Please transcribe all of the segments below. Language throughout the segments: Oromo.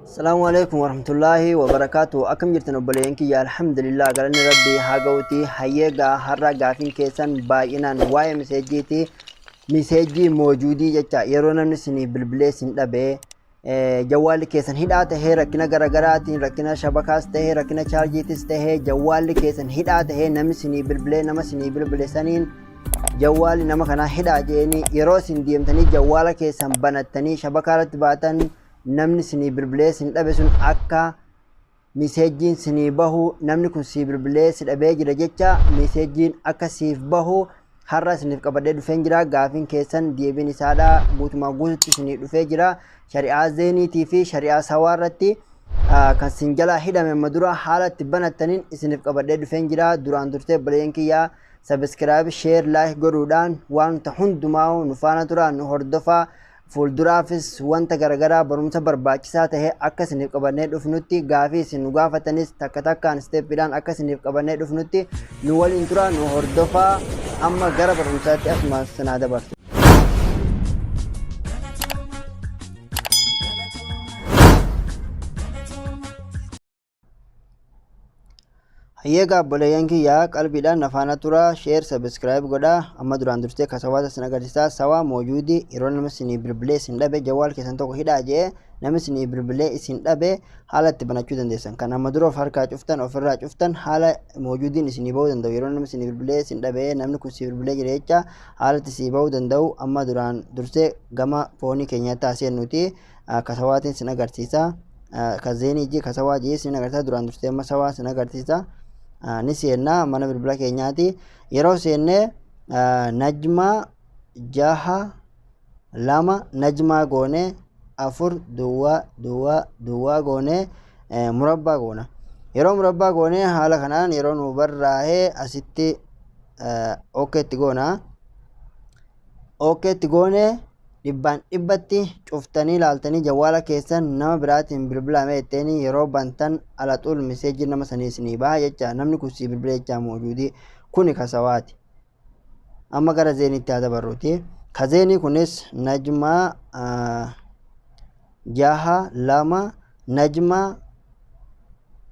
Assalamualaikum warahmatullahi wabarakatuh. Akam jirtan obboleeyyanki ya alhamdulillah galanni rabbi hagawti hayyeega harra gaafin keessan baay'inaan waa'ee miseejiiti. Miseejii moojudii jecha yeroo namni sinii bilbilee sin dhabee jawwaalli keessan hidhaa tahee rakkina garaagaraatiin rakkina shabakaas tahee rakkina chaarjiitis tahee jawwaalli keessan hidhaa tahee namni sinii bilbilee nama sinii bilbile saniin jawwaalli nama kanaa hidhaa jeeni yeroo sin deemtanii jawwaala keessan banattanii shabakaarratti baatan namni sinii bilbilee sin dhabe sun akka miseejiin sinii bahu namni kun sii bilbilee si dhabee jira jecha miseejiin akka siif bahu har'a siniif qabadee dhufeen jira. Gaafin keessan deebiin isaadha guutumaa guututti sinii dhufee jira. Shari'aa zeeniitii fi shari'aa sawaarratti kan sin jalaa hidhame madura haala itti banattaniin isiniif qabadee dhufeen jira. Duraan durtee obboleeyyan kiyyaa sabiskiraayib sheer laayik godhuudhaan wanta hundumaa nu faana tura nu hordofaa. Fuulduraafis wanta garagaraa barumsa barbaachisaa tahee akka isiniif qabannee dhufnutti gaafii isin nu gaafatanis takka takkaan isteeppiidhaan akka isiniif qabannee dhufnutti nu waliin tura nu hordofaa. Amma gara barumsaatti asuma sanaa dabarsu. Hayyeega obboleeyyan kiyyaa qalbiidhaan nafaana tura sheer sabiskiraayib godha. Amma duraan dursee kasawaata sin agarsiisaa sawaa moojudii yeroo nama sinii bilbilee isin dhabe jawwaal keessan tokko hidhaa jee namni sinii bilbilee isin dhabe haala itti banachuu dandeessan. Kan amma dura of harkaa cuftan ofirraa cuftan haala moojudiin isinii bahuu danda'u. Yeroo namni sinii bilbilee isin dhabe namni kun sii bilbilee jira jecha haala itti sii bahuu danda'u. Amma duraan dursee gama foonii keenyaatti haaseennuti kasawaatiin sin agarsiisa. Kazeenii jee kasawaa jee sin agarsiisa. Duraan dursee amma sawaa sin agarsiisa. Ni seenna mana bilbila keenyaati yeroo seenne najma jaha lama najma goone afur duwwaa goone murabbaa goona. Yeroo murabbaa goone haala kanaan yeroo nu barraa'ee asitti okkeetti goona. Okkeetti goone dhibbaan dhibbatti cuftanii ilaaltanii jawwaala keessan nama biraatiin bilbilame itteeni yeroo bantan alaxuul miseejii nama sanii isinii baha jecha namni kun sii bilbile jecha moojudii kuni kasawaati. Amma gara zeeniitti haa dabarruuti. Kazeenii kunis najmaa jaha lama najmaa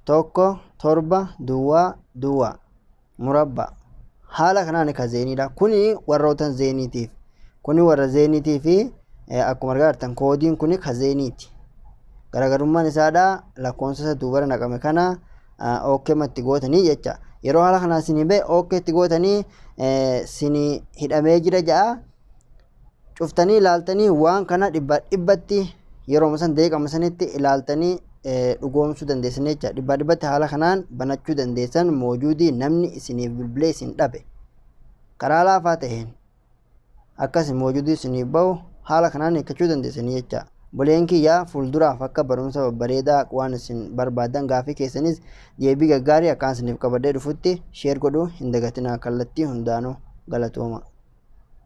tokko torba duwwaa murabba haala kanaan kazeeniidha. Kuni warroota zeeniitiif. Kuni warra zeeniitii fi akkuma argaa koodiin kuni kazeeniiti. Garaagarummaan isaadha lakkoofsa isa duubara naqame kana okkeematti gootanii jecha. Yeroo haala kanaa sinii ba'e okkeetti gootanii sinii hidhamee jira ja'a cuftanii ilaaltanii waan kana dhibbatti yeroo san deeqama sanitti ilaaltanii dhugoomsuu dandeessan jecha. Dhibbatti haala kanaan banachuu dandeessan moojudii namni isiniif bilbilee isin dhabe karaa laafaa ta'een. Akkas moojudii isiniif bahu haala kanaan hiikkachuu dandeessanii jecha. Obboleeyyan kiyyaa fuulduraaf akka barumsa babbareedaa waan isin barbaadan gaafii keessanis deebii gaggaarii akkaan isiniif qabadee dhufutti sheer godhuu hin dagatinaa kallattii hundaanuu galatooma.